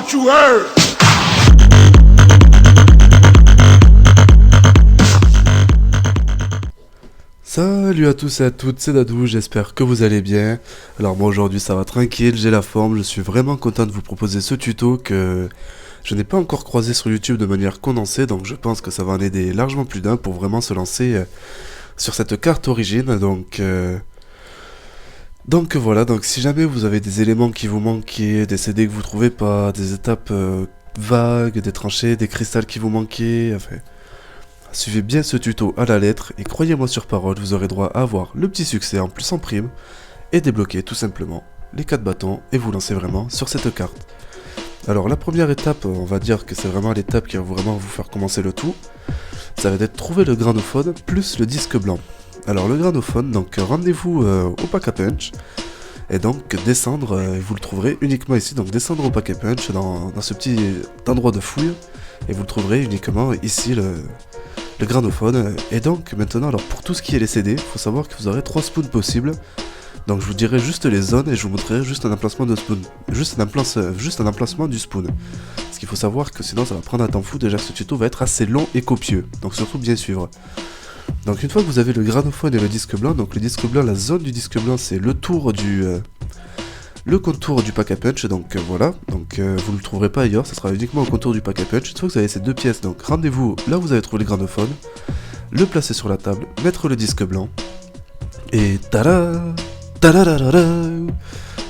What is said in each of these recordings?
what you heard. Salut à tous et à toutes, c'est Dadou, j'espère que vous allez bien. Alors moi aujourd'hui ça va tranquille, j'ai la forme, je suis vraiment content de vous proposer ce tuto que je n'ai pas encore croisé sur YouTube de manière condensée, donc je pense que ça va en aider largement plus d'un pour vraiment se lancer sur cette carte origine. Donc voilà, donc si jamais vous avez des éléments qui vous manquaient, des CD que vous trouvez pas, des étapes vagues, des tranchées, des cristals qui vous manquaient, enfin... Suivez bien ce tuto à la lettre et croyez-moi sur parole, vous aurez droit à avoir le petit succès en plus en prime et débloquer tout simplement les 4 bâtons et vous lancer vraiment sur cette carte. Alors la première étape, on va dire que c'est vraiment l'étape qui va vraiment vous faire commencer le tout. Ça va être trouver le granophone plus le disque blanc. Alors le granophone, donc rendez-vous au pack à punch et donc descendre, vous le trouverez uniquement ici, donc descendre au pack à punch dans ce petit endroit de fouille et vous le trouverez uniquement ici le granophone. Et donc maintenant, alors pour tout ce qui est les CD, il faut savoir que vous aurez 3 spawns possibles. Donc je vous dirai juste les zones et je vous montrerai juste un emplacement de spawn. Juste un emplacement du spawn. Parce qu'il faut savoir que sinon ça va prendre un temps fou, déjà ce tuto va être assez long et copieux. Donc surtout bien suivre. Donc une fois que vous avez le granophone et le disque blanc, donc le disque blanc, la zone du disque blanc c'est le tour du... le contour du pack à punch, donc voilà, donc vous ne le trouverez pas ailleurs, ça sera uniquement au contour du pack à punch. Une fois que vous avez ces deux pièces, donc rendez-vous là où vous avez trouvé le granophone, le placer sur la table, mettre le disque blanc, et tada, tadadadada,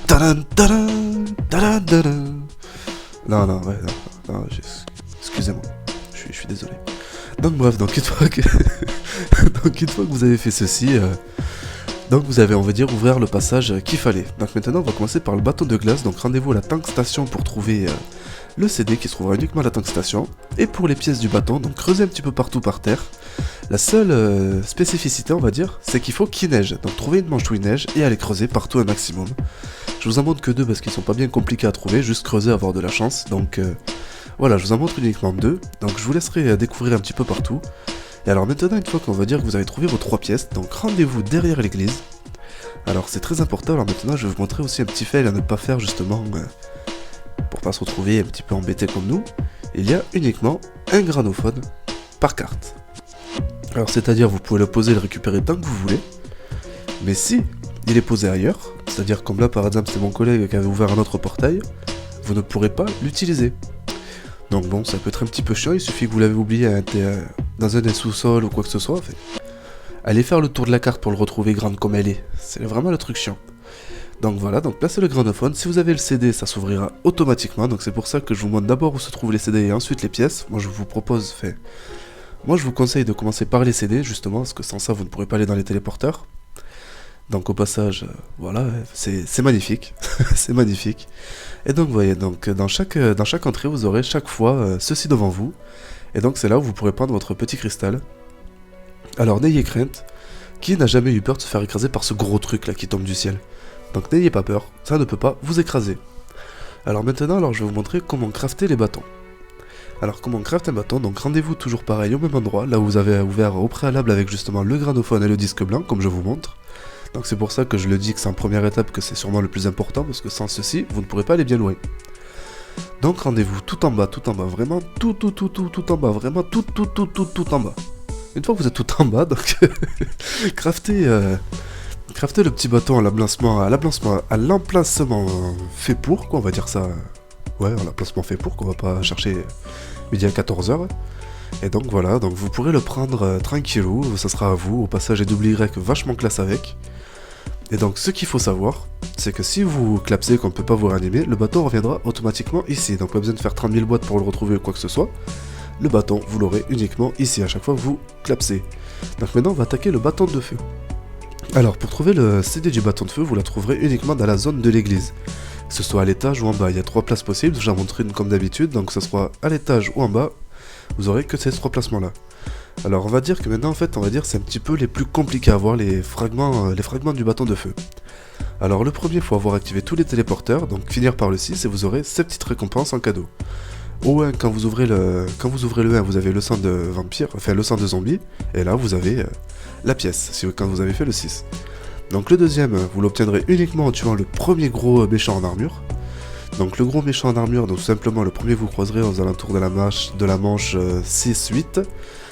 tadan, tadan, tadadada. Non, excusez-moi, je suis désolé. Donc bref, donc une fois que, donc une fois que vous avez fait ceci, donc vous avez, on va dire, ouvert le passage qu'il fallait. Donc maintenant on va commencer par le bâton de glace. Donc rendez-vous à la tank station pour trouver le CD qui se trouvera uniquement à la tank station. Et pour les pièces du bâton, donc creusez un petit peu partout par terre. La seule spécificité, on va dire, c'est qu'il faut qu'il neige. Donc trouvez une manche où il neige et allez creuser partout un maximum. Je vous en montre que 2 parce qu'ils sont pas bien compliqués à trouver, juste creuser, avoir de la chance. Donc voilà, je vous en montre uniquement 2. Donc je vous laisserai découvrir un petit peu partout. Et alors maintenant, une fois qu'on va dire que vous avez trouvé vos 3 pièces, donc rendez-vous derrière l'église. Alors c'est très important, alors maintenant je vais vous montrer aussi un petit fail à ne pas faire justement, pour pas se retrouver un petit peu embêté comme nous. Il y a uniquement un granophone par carte. Alors c'est-à-dire vous pouvez le poser et le récupérer tant que vous voulez, mais si il est posé ailleurs, c'est-à-dire comme là par exemple c'est mon collègue qui avait ouvert un autre portail, vous ne pourrez pas l'utiliser. Donc bon, ça peut être un petit peu chiant, il suffit que vous l'avez oublié dans un des sous-sols ou quoi que ce soit. Fait. Allez faire le tour de la carte pour le retrouver grande comme elle est, c'est vraiment le truc chiant. Donc voilà, donc placez le granophone, si vous avez le CD ça s'ouvrira automatiquement, donc c'est pour ça que je vous montre d'abord où se trouvent les CD et ensuite les pièces. Moi je vous conseille de commencer par les CD justement, parce que sans ça vous ne pourrez pas aller dans les téléporteurs. Donc au passage, voilà, c'est magnifique, c'est magnifique. Et donc vous voyez, donc, dans chaque entrée, vous aurez chaque fois ceci devant vous. Et donc c'est là où vous pourrez prendre votre petit cristal. Alors n'ayez crainte, qui n'a jamais eu peur de se faire écraser par ce gros truc là qui tombe du ciel. Donc n'ayez pas peur, ça ne peut pas vous écraser. Alors maintenant, alors, je vais vous montrer comment crafter les bâtons. Alors comment crafter un bâton, donc rendez-vous toujours pareil au même endroit, là où vous avez ouvert au préalable avec justement le granophone et le disque blanc, comme je vous montre. Donc c'est pour ça que je le dis que c'est en première étape que c'est sûrement le plus important, parce que sans ceci, vous ne pourrez pas aller bien loin. Donc rendez-vous tout en bas, vraiment tout en bas, vraiment tout en bas. Une fois que vous êtes tout en bas, donc craftez le petit bâton à l'emplacement fait pour, quoi, on va dire ça. Ouais, à l'emplacement fait pour, qu'on va pas chercher midi à 14h. Et donc voilà, donc vous pourrez le prendre tranquillou, ça sera à vous. Au passage, WY vachement classe avec. Et donc ce qu'il faut savoir, c'est que si vous clapsez qu'on ne peut pas vous réanimer, le bâton reviendra automatiquement ici. Donc pas besoin de faire 30 000 boîtes pour le retrouver ou quoi que ce soit. Le bâton, vous l'aurez uniquement ici à chaque fois que vous clapsez. Donc maintenant on va attaquer le bâton de feu. Alors pour trouver le CD du bâton de feu, vous la trouverez uniquement dans la zone de l'église. Que ce soit à l'étage ou en bas, il y a 3 places possibles, j'en montre une comme d'habitude, donc que ce soit à l'étage ou en bas, vous aurez que ces 3 placements là. Alors on va dire que maintenant en fait, c'est un petit peu les plus compliqués à voir, les fragments du bâton de feu. Alors le premier, il faut avoir activé tous les téléporteurs, donc finir par le 6 et vous aurez ces petites récompenses en cadeau. Au 1, quand vous ouvrez le 1, vous avez le sang de vampire, enfin le sang de zombie, et là vous avez la pièce, quand vous avez fait le 6. Donc le deuxième, vous l'obtiendrez uniquement en tuant le premier gros méchant en armure. Donc le gros méchant en armure, donc tout simplement le premier que vous croiserez aux alentours de la manche 6-8,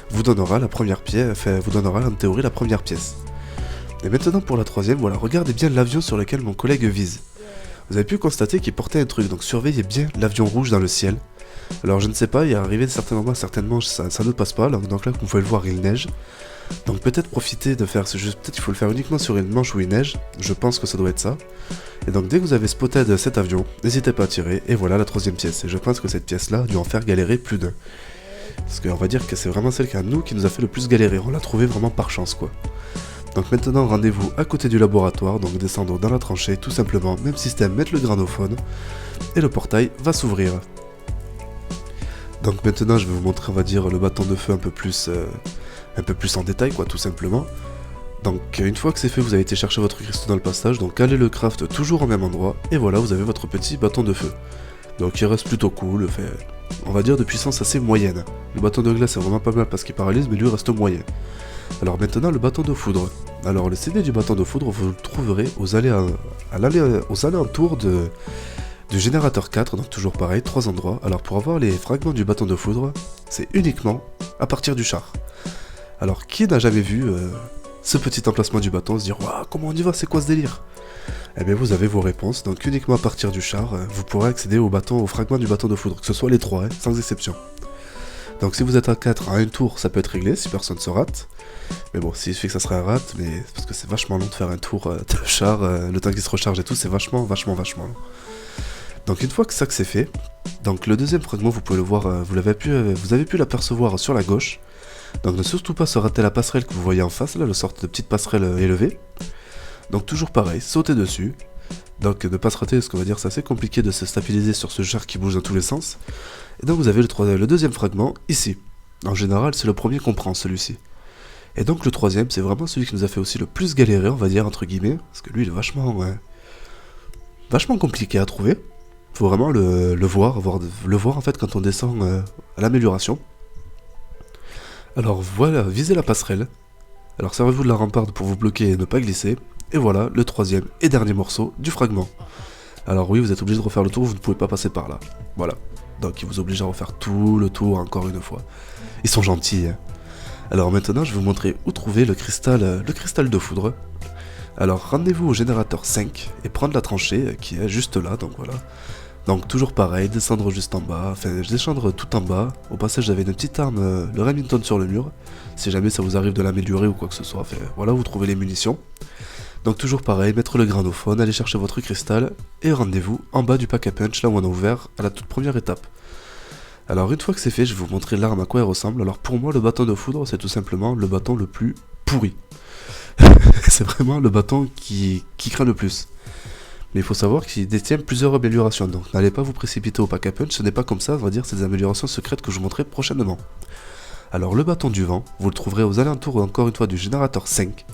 vous donnera la première pièce, enfin vous donnera en théorie la première pièce. Et maintenant pour la troisième, voilà, regardez bien l'avion sur lequel mon collègue vise. Vous avez pu constater qu'il portait un truc, donc surveillez bien l'avion rouge dans le ciel. Alors je ne sais pas, il est arrivé certainement ça ne passe pas, donc là comme vous pouvez le voir il neige. Donc peut-être profitez de faire ce jeu, peut-être il faut le faire uniquement sur une manche où il neige, je pense que ça doit être ça. Et donc dès que vous avez spotted cet avion, n'hésitez pas à tirer, et voilà la troisième pièce. Et je pense que cette pièce-là a dû en faire galérer plus d'un. Parce qu'on va dire que c'est vraiment celle qui nous a fait le plus galérer, on l'a trouvée vraiment par chance quoi. Donc maintenant rendez-vous à côté du laboratoire, donc descendre dans la tranchée tout simplement, même système, mettre le granophone, et le portail va s'ouvrir. Donc maintenant je vais vous montrer on va dire le bâton de feu un peu plus en détail quoi tout simplement. Donc une fois que c'est fait vous avez été chercher votre cristaux dans le passage, donc allez le craft toujours au même endroit, et voilà vous avez votre petit bâton de feu. Donc il reste plutôt cool, fait, on va dire de puissance assez moyenne. Le bâton de glace est vraiment pas mal parce qu'il paralyse mais lui reste moyen. Alors maintenant le bâton de foudre. Alors le CD du bâton de foudre vous le trouverez aux alentours du générateur 4, donc toujours pareil, 3 endroits. Alors pour avoir les fragments du bâton de foudre, c'est uniquement à partir du char. Alors qui n'a jamais vu ce petit emplacement du bâton se dire waouh comment on y va, c'est quoi ce délire? Eh bien vous avez vos réponses, donc uniquement à partir du char, vous pourrez accéder au fragment du bâton de foudre, que ce soit les 3, sans exception. Donc si vous êtes à 4 à un tour, ça peut être réglé si personne se rate. Mais bon, s'il suffit que ça serait un rat, mais parce que c'est vachement long de faire un tour de char, le temps qu'il se recharge et tout, c'est vachement long. Donc une fois que ça c'est fait, donc le deuxième fragment, vous pouvez le voir, vous avez pu l'apercevoir sur la gauche. Donc ne surtout pas se rater la passerelle que vous voyez en face, là, le sorte de petite passerelle élevée. Donc toujours pareil, sautez dessus. Donc ne pas se rater, parce qu'on va dire c'est assez compliqué de se stabiliser sur ce char qui bouge dans tous les sens. Et donc vous avez le deuxième fragment ici. En général, c'est le premier qu'on prend, celui-ci. Et donc le troisième, c'est vraiment celui qui nous a fait aussi le plus galérer, on va dire, entre guillemets. Parce que lui, il est vachement compliqué à trouver. Faut vraiment le voir en fait quand on descend à l'amélioration. Alors voilà, visez la passerelle. Alors servez-vous de la ramparde pour vous bloquer et ne pas glisser. Et voilà le troisième et dernier morceau du fragment. Alors oui, vous êtes obligé de refaire le tour, vous ne pouvez pas passer par là. Voilà. Donc ils vous obligent à refaire tout le tour encore une fois. Ils sont gentils. Hein. Alors maintenant, je vais vous montrer où trouver le cristal de foudre. Alors rendez-vous au générateur 5 et prendre la tranchée qui est juste là, donc voilà. Donc toujours pareil, descendre juste en bas, enfin descendre tout en bas. Au passage j'avais une petite arme, le Remington sur le mur, si jamais ça vous arrive de l'améliorer ou quoi que ce soit, enfin, voilà vous trouvez les munitions. Donc toujours pareil, mettre le granophone, aller chercher votre cristal, et rendez-vous en bas du pack à punch, là où on a ouvert à la toute première étape. Alors une fois que c'est fait, je vais vous montrer l'arme à quoi elle ressemble. Alors pour moi le bâton de foudre c'est tout simplement le bâton le plus pourri. C'est vraiment le bâton qui craint le plus. Mais il faut savoir qu'il détient plusieurs améliorations, donc n'allez pas vous précipiter au pack à punch, ce n'est pas comme ça, on va dire, c'est des améliorations secrètes que je vous montrerai prochainement. Alors le bâton du vent, vous le trouverez aux alentours encore une fois du générateur 5.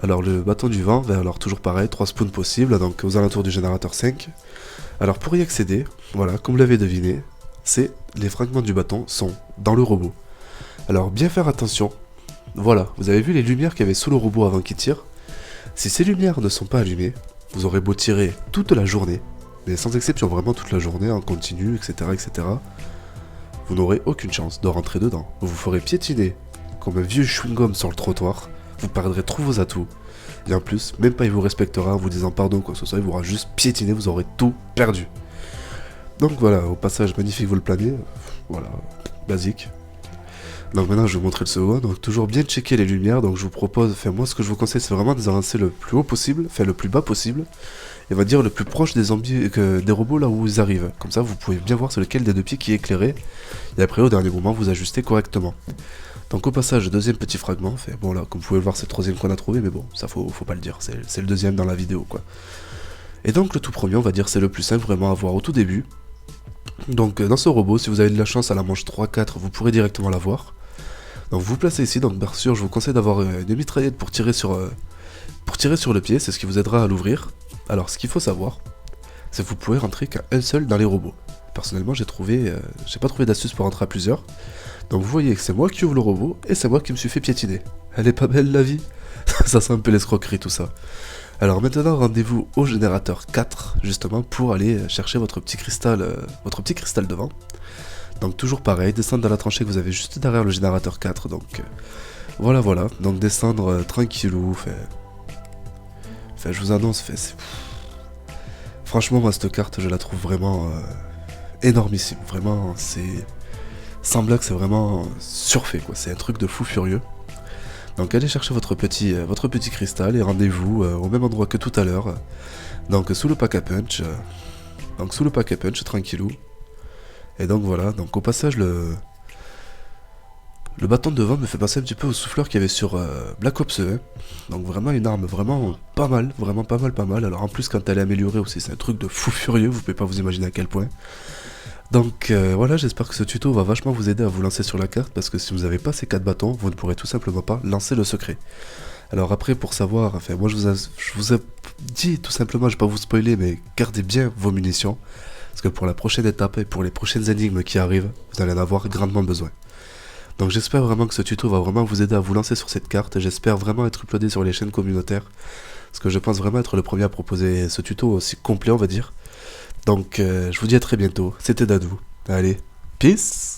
Alors le bâton du vent, alors toujours pareil, 3 spawns possibles, donc aux alentours du générateur 5. Alors pour y accéder, voilà, comme vous l'avez deviné, les fragments du bâton sont dans le robot. Alors bien faire attention, voilà, vous avez vu les lumières qu'il y avait sous le robot avant qu'il tire. Si ces lumières ne sont pas allumées, vous aurez beau tirer toute la journée, mais sans exception vraiment toute la journée, en continu, etc. Vous n'aurez aucune chance de rentrer dedans. Vous vous ferez piétiner comme un vieux chewing-gum sur le trottoir, vous perdrez tous vos atouts, et en plus, même pas il vous respectera en vous disant pardon quoi que ce soit, il vous aura juste piétiné, vous aurez tout perdu. Donc voilà, au passage magnifique vous le planiez, voilà, basique. Donc maintenant je vais vous montrer le second, donc toujours bien checker les lumières, donc je vous propose, enfin moi ce que je vous conseille c'est vraiment de les avancer le plus haut possible, enfin le plus bas possible, et on va dire le plus proche des zombies, des robots là où ils arrivent, comme ça vous pouvez bien voir c'est lequel des deux pieds qui est éclairé, et après au dernier moment vous ajustez correctement. Donc au passage, deuxième petit fragment, fait, bon là comme vous pouvez le voir c'est le troisième qu'on a trouvé, mais bon ça faut pas le dire, c'est le deuxième dans la vidéo quoi. Et donc le tout premier on va dire c'est le plus simple vraiment à voir au tout début. Donc dans ce robot, si vous avez de la chance à la manche 3-4, vous pourrez directement l'avoir. Donc vous vous placez ici, donc bien sûr je vous conseille d'avoir une mitraillette pour tirer sur le pied, c'est ce qui vous aidera à l'ouvrir. Alors ce qu'il faut savoir, c'est que vous pouvez rentrer qu'un seul dans les robots. Personnellement j'ai pas trouvé d'astuce pour rentrer à plusieurs. Donc vous voyez que c'est moi qui ouvre le robot et c'est moi qui me suis fait piétiner. Elle est pas belle la vie. Ça sent un peu l'escroquerie tout ça. Alors maintenant, rendez-vous au générateur 4, justement, pour aller chercher votre petit cristal devant. Donc toujours pareil, descendre dans la tranchée que vous avez juste derrière le générateur 4, donc voilà, donc descendre tranquillou, je vous annonce, franchement moi cette carte je la trouve vraiment énormissime, vraiment sans blague c'est vraiment surfait quoi, c'est un truc de fou furieux. Donc allez chercher votre petit cristal et rendez-vous au même endroit que tout à l'heure, donc sous le pack à punch, tranquillou. Et donc voilà, donc au passage le bâton de vent me fait penser un petit peu au souffleur qu'il y avait sur Black Ops 1. Donc vraiment une arme vraiment pas mal, vraiment pas mal. Alors en plus quand elle est améliorée aussi, c'est un truc de fou furieux, vous pouvez pas vous imaginer à quel point. Donc voilà, j'espère que ce tuto va vachement vous aider à vous lancer sur la carte, parce que si vous n'avez pas ces 4 bâtons, vous ne pourrez tout simplement pas lancer le secret. Alors après, pour savoir, enfin moi je vous ai dit tout simplement, je vais pas vous spoiler, mais gardez bien vos munitions, parce que pour la prochaine étape et pour les prochaines énigmes qui arrivent, vous allez en avoir grandement besoin. Donc j'espère vraiment que ce tuto va vraiment vous aider à vous lancer sur cette carte, et j'espère vraiment être uploadé sur les chaînes communautaires, parce que je pense vraiment être le premier à proposer ce tuto aussi complet on va dire. Donc je vous dis à très bientôt, c'était Dadou, allez, peace.